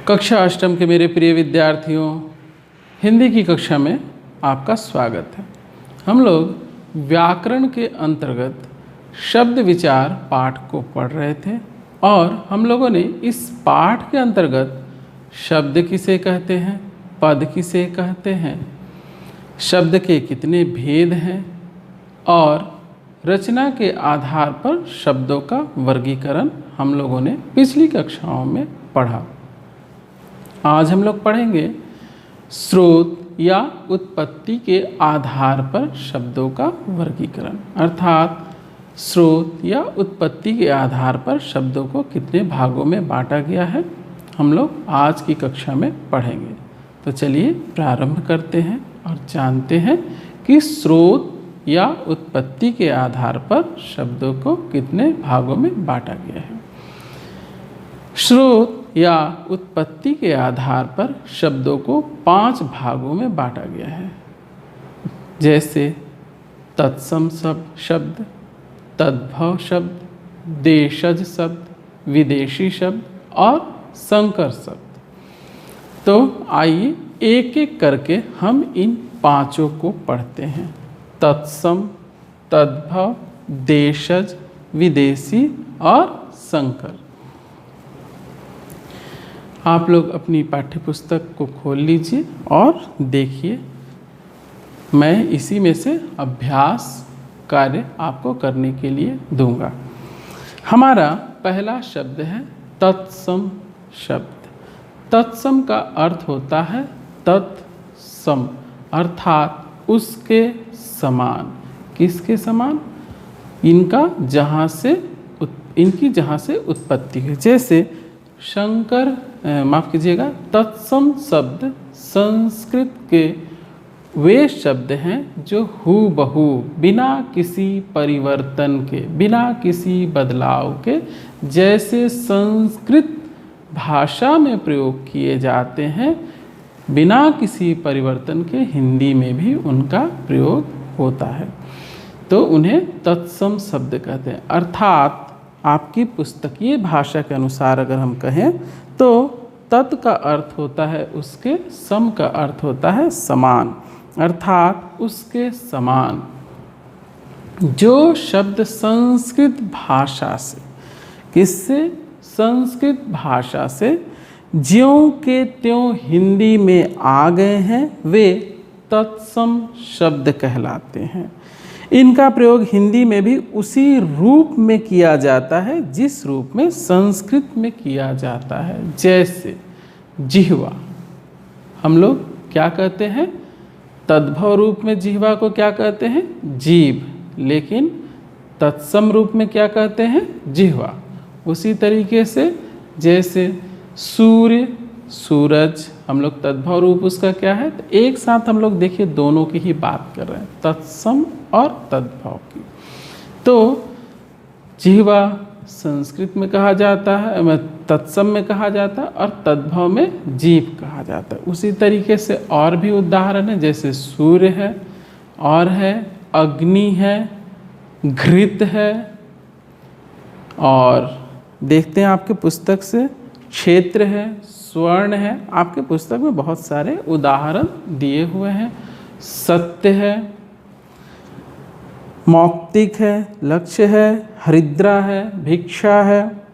कक्षा अष्टम के मेरे प्रिय विद्यार्थियों, हिंदी की कक्षा में आपका स्वागत है। हम लोग व्याकरण के अंतर्गत शब्द विचार पाठ को पढ़ रहे थे और हम लोगों ने इस पाठ के अंतर्गत शब्द किसे कहते हैं, पद किसे कहते हैं, शब्द के कितने भेद हैं और रचना के आधार पर शब्दों का वर्गीकरण हम लोगों ने पिछली कक्षाओं में पढ़ा। आज हम लोग पढ़ेंगे स्रोत या उत्पत्ति के आधार पर शब्दों का वर्गीकरण, अर्थात स्रोत या उत्पत्ति के आधार पर शब्दों को कितने भागों में बांटा गया है, हम लोग आज की कक्षा में पढ़ेंगे। तो चलिए प्रारंभ करते हैं और जानते हैं कि स्रोत या उत्पत्ति के आधार पर शब्दों को कितने भागों में बांटा गया है। स्रोत या उत्पत्ति के आधार पर शब्दों को 5 भागों में बांटा गया है, जैसे तत्सम शब्द, तद्भव शब्द, देशज शब्द, विदेशी शब्द और संकर शब्द। तो आइए एक एक करके हम इन 5 को पढ़ते हैं। तत्सम, तद्भव, देशज, विदेशी और संकर। आप लोग अपनी पाठ्यपुस्तक को खोल लीजिए और देखिए, मैं इसी में से अभ्यास कार्य आपको करने के लिए दूंगा। हमारा पहला शब्द है तत्सम शब्द। तत्सम का अर्थ होता है तत्सम, अर्थात उसके समान। किसके समान? इनकी जहाँ से उत्पत्ति है। जैसे तत्सम शब्द संस्कृत के वे शब्द हैं जो हूबहू बिना किसी परिवर्तन के, बिना किसी बदलाव के, जैसे संस्कृत भाषा में प्रयोग किए जाते हैं, बिना किसी परिवर्तन के हिंदी में भी उनका प्रयोग होता है। तो उन्हें तत्सम शब्द कहते हैं। अर्थात आपकी पुस्तकीय भाषा के अनुसार अगर हम कहें तो तत् का अर्थ होता है उसके, सम का अर्थ होता है समान, अर्थात उसके समान। जो शब्द संस्कृत भाषा से, किससे? संस्कृत भाषा से ज्यों के त्यों हिंदी में आ गए हैं, वे तत्सम शब्द कहलाते हैं। इनका प्रयोग हिंदी में भी उसी रूप में किया जाता है जिस रूप में संस्कृत में किया जाता है। जैसे जिह्वा, हम लोग क्या कहते हैं? तद्भव रूप में जिह्वा को क्या कहते हैं? जीभ। लेकिन तत्सम रूप में क्या कहते हैं? जिह्वा। उसी तरीके से जैसे सूर्य, सूरज, हम लोग तद्भव रूप उसका क्या है? तो एक साथ हम लोग देखिए दोनों की ही बात कर रहे हैं, तत्सम और तद्भव की। तो जिह्वा संस्कृत में कहा जाता है, तत्सम में कहा जाता है, और तद्भव में जीभ कहा जाता है। उसी तरीके से और भी उदाहरण है, जैसे सूर्य है, और है अग्नि है, घृत है, और देखते हैं आपके पुस्तक से क्षेत्र है, स्वर्ण है। आपके पुस्तक में बहुत सारे उदाहरण दिए हुए हैं। सत्य है, मौक्तिक है, लक्ष्य है, हरिद्रा है, भिक्षा है,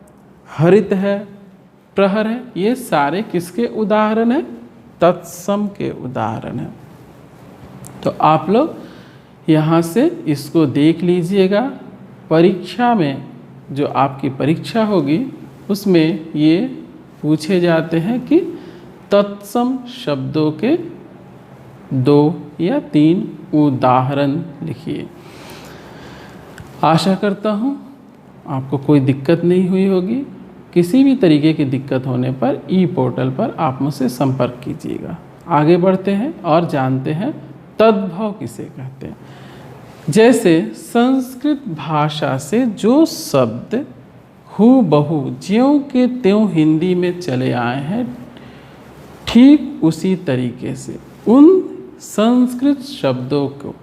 हरित है, प्रहर है। ये सारे किसके उदाहरण हैं? तत्सम के उदाहरण हैं। तो आप लोग यहाँ से इसको देख लीजिएगा। परीक्षा में जो आपकी परीक्षा होगी उसमें ये पूछे जाते हैं कि तत्सम शब्दों के 2 या 3 उदाहरण लिखिए। आशा करता हूँ आपको कोई दिक्कत नहीं हुई होगी। किसी भी तरीके की दिक्कत होने पर ई पोर्टल पर आप मुझसे संपर्क कीजिएगा। आगे बढ़ते हैं और जानते हैं तद्भव किसे कहते हैं। जैसे संस्कृत भाषा से जो शब्द हूबहू ज्यों के त्यों हिंदी में चले आए हैं, ठीक उसी तरीके से उन संस्कृत शब्दों को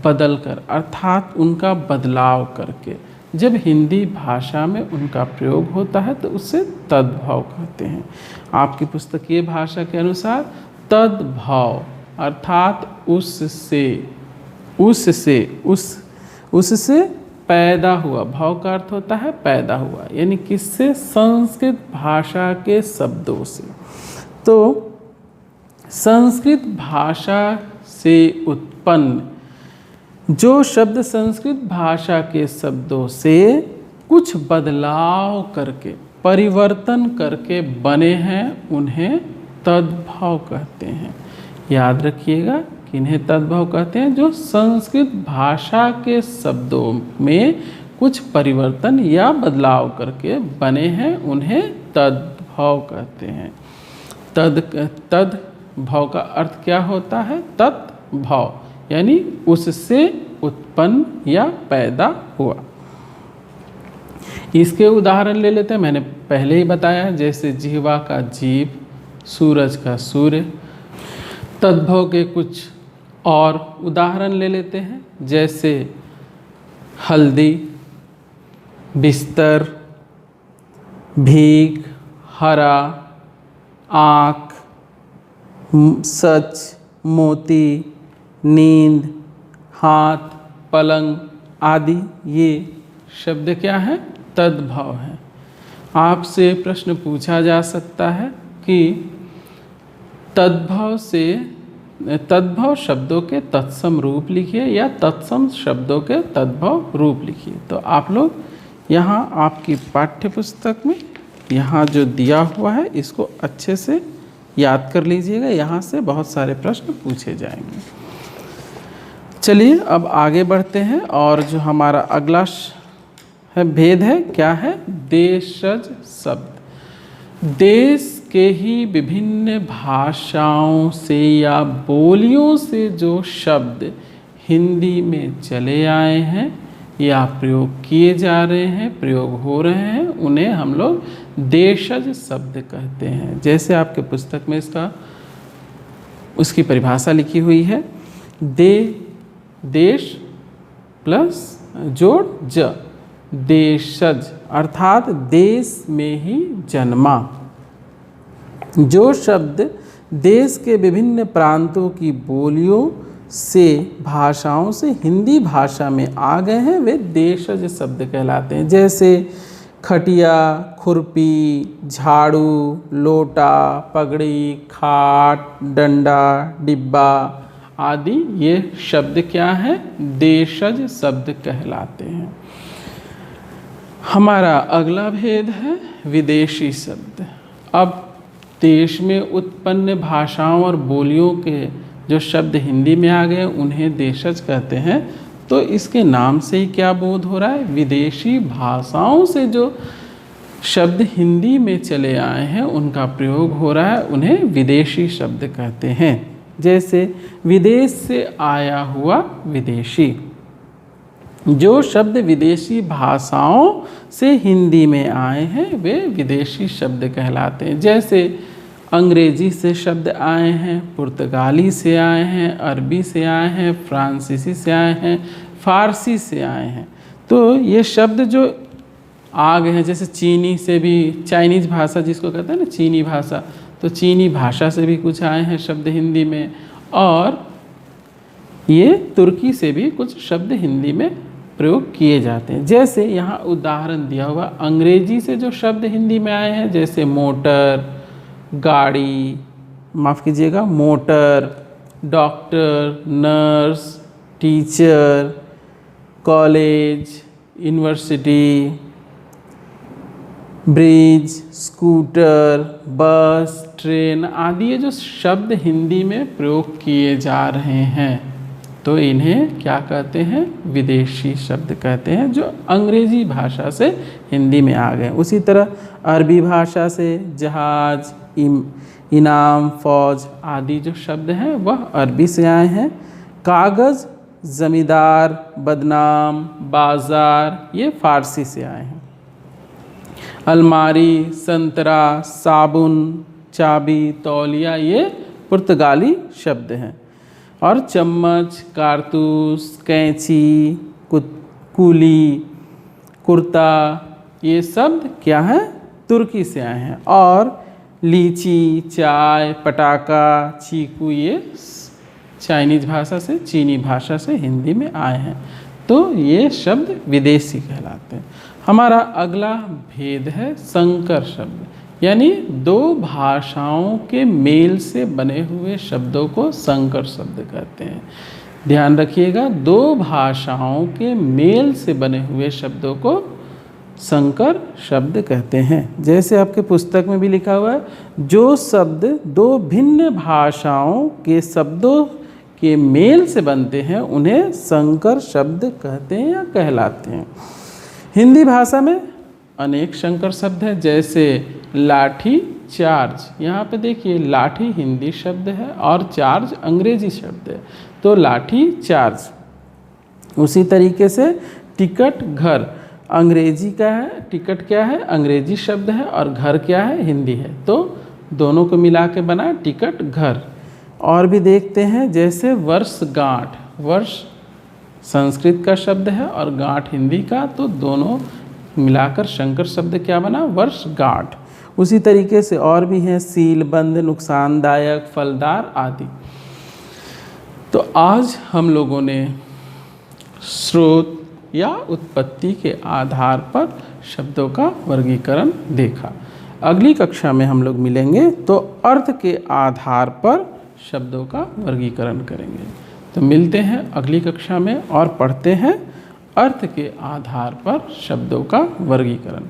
बदलकर, अर्थात उनका बदलाव करके जब हिंदी भाषा में उनका प्रयोग होता है तो उससे तद्भव कहते हैं। आपकी पुस्तकीय भाषा के अनुसार तद्भव अर्थात उससे पैदा हुआ, भाव का अर्थ होता है पैदा हुआ, यानी किससे? संस्कृत भाषा के शब्दों से। तो संस्कृत भाषा से उत्पन्न जो शब्द संस्कृत भाषा के शब्दों से कुछ बदलाव करके, परिवर्तन करके बने हैं, उन्हें तद्भव कहते हैं। याद रखिएगा कि इन्हें तद्भव कहते हैं। जो संस्कृत भाषा के शब्दों में कुछ परिवर्तन या बदलाव करके बने हैं, उन्हें तद्भव कहते हैं। तद्भव का अर्थ क्या होता है? तत्भव, यानी उससे उत्पन्न या पैदा हुआ। इसके उदाहरण ले लेते हैं। मैंने पहले ही बताया, जैसे जिह्वा का जीव, सूरज का सूर्य। तद्भव के कुछ और उदाहरण ले लेते हैं, जैसे हल्दी, बिस्तर, भीख, हरा, आँख, सच, मोती, नींद, हाथ, पलंग आदि। ये शब्द क्या है? तद्भव है। आपसे प्रश्न पूछा जा सकता है कि तद्भव शब्दों के तत्सम रूप लिखिए या तत्सम शब्दों के तद्भव रूप लिखिए। तो आप लोग यहाँ आपकी पाठ्य पुस्तक में यहाँ जो दिया हुआ है इसको अच्छे से याद कर लीजिएगा। यहाँ से बहुत सारे प्रश्न पूछे जाएंगे। चलिए अब आगे बढ़ते हैं और जो हमारा अगला भेद है, क्या है? देशज शब्द। देश के ही विभिन्न भाषाओं से या बोलियों से जो शब्द हिंदी में चले आए हैं या प्रयोग किए जा रहे हैं, प्रयोग हो रहे हैं, उन्हें हम लोग देशज शब्द कहते हैं। जैसे आपके पुस्तक में उसकी परिभाषा लिखी हुई है, देश प्लस जोड़ ज, देशज अर्थात देश में ही जन्मा। जो शब्द देश के विभिन्न प्रांतों की बोलियों से, भाषाओं से हिंदी भाषा में आ गए हैं, वे देशज शब्द कहलाते हैं। जैसे खटिया, खुरपी, झाड़ू, लोटा, पगड़ी, खाट, डंडा, डिब्बा आदि ये शब्द क्या हैं? देशज शब्द कहलाते हैं। हमारा अगला भेद है विदेशी शब्द। अब देश में उत्पन्न भाषाओं और बोलियों के जो शब्द हिंदी में आ गए उन्हें देशज कहते हैं। तो इसके नाम से ही क्या बोध हो रहा है? विदेशी भाषाओं से जो शब्द हिंदी में चले आए हैं उनका प्रयोग हो रहा है, उन्हें विदेशी शब्द कहते हैं। जैसे विदेश से आया हुआ विदेशी। जो शब्द विदेशी भाषाओं से हिंदी में आए हैं वे विदेशी शब्द कहलाते हैं। जैसे अंग्रेजी से शब्द आए हैं, पुर्तगाली से आए हैं, अरबी से आए हैं, फ्रांसीसी से आए हैं, फारसी से आए हैं। तो ये शब्द जो आ गए हैं, जैसे चीनी से भी, चाइनीज़ भाषा जिसको कहते हैं ना, चीनी भाषा, तो चीनी भाषा से भी कुछ आए हैं शब्द हिंदी में, और ये तुर्की से भी कुछ शब्द हिंदी में प्रयोग किए जाते हैं। जैसे यहाँ उदाहरण दिया हुआ, अंग्रेजी से जो शब्द हिंदी में आए हैं, जैसे मोटर, गाड़ी, माफ़ कीजिएगा, motor, doctor, nurse, teacher, college, university, bridge, scooter, बस, ट्रेन आदि ये जो शब्द हिंदी में प्रयोग किए जा रहे हैं, तो इन्हें क्या कहते हैं? विदेशी शब्द कहते हैं, जो अंग्रेजी भाषा से हिंदी में आ गए। उसी तरह अरबी भाषा से जहाज, इनाम, फौज आदि जो शब्द हैं वह अरबी से आए हैं। कागज़, ज़मींदार, बदनाम, बाज़ार ये फ़ारसी से आए हैं। अलमारी, संतरा, साबुन, चाबी, तौलिया ये पुर्तगाली शब्द हैं। और चम्मच, कारतूस, कैंची, कूली, कुर्ता, ये शब्द क्या है, तुर्की से आए हैं। और लीची, चाय, पटाखा, चीकू, ये चाइनीज भाषा से, चीनी भाषा से हिंदी में आए हैं। तो ये शब्द विदेशी कहलाते हैं। हमारा अगला भेद है संकर शब्द, यानी दो भाषाओं के मेल से बने हुए शब्दों को संकर शब्द कहते हैं। ध्यान रखिएगा, दो भाषाओं के मेल से बने हुए शब्दों को संकर शब्द कहते हैं। जैसे आपके पुस्तक में भी लिखा हुआ है, जो शब्द दो भिन्न भाषाओं के शब्दों के मेल से बनते हैं उन्हें संकर शब्द कहते हैं या कहलाते हैं। हिंदी भाषा में अनेक संकर शब्द हैं, जैसे लाठी, चार्ज। यहाँ पे देखिए, लाठी हिंदी शब्द है और चार्ज अंग्रेजी शब्द है, तो लाठी चार्ज। उसी तरीके से टिकट, घर अंग्रेजी का है, टिकट क्या है, अंग्रेजी शब्द है, और घर क्या है, हिंदी है, तो दोनों को मिला के बना टिकट, घर। और भी देखते हैं, जैसे वर्षगांठ, वर्ष संस्कृत का शब्द है और गांठ हिंदी का, तो दोनों मिलाकर संकर शब्द क्या बना, वर्षगांठ। उसी तरीके से और भी हैं, सीलबंद, नुकसानदायक, फलदार आदि। तो आज हम लोगों ने स्रोत या उत्पत्ति के आधार पर शब्दों का वर्गीकरण देखा। अगली कक्षा में हम लोग मिलेंगे तो अर्थ के आधार पर शब्दों का वर्गीकरण करेंगे। तो मिलते हैं अगली कक्षा में और पढ़ते हैं अर्थ के आधार पर शब्दों का वर्गीकरण।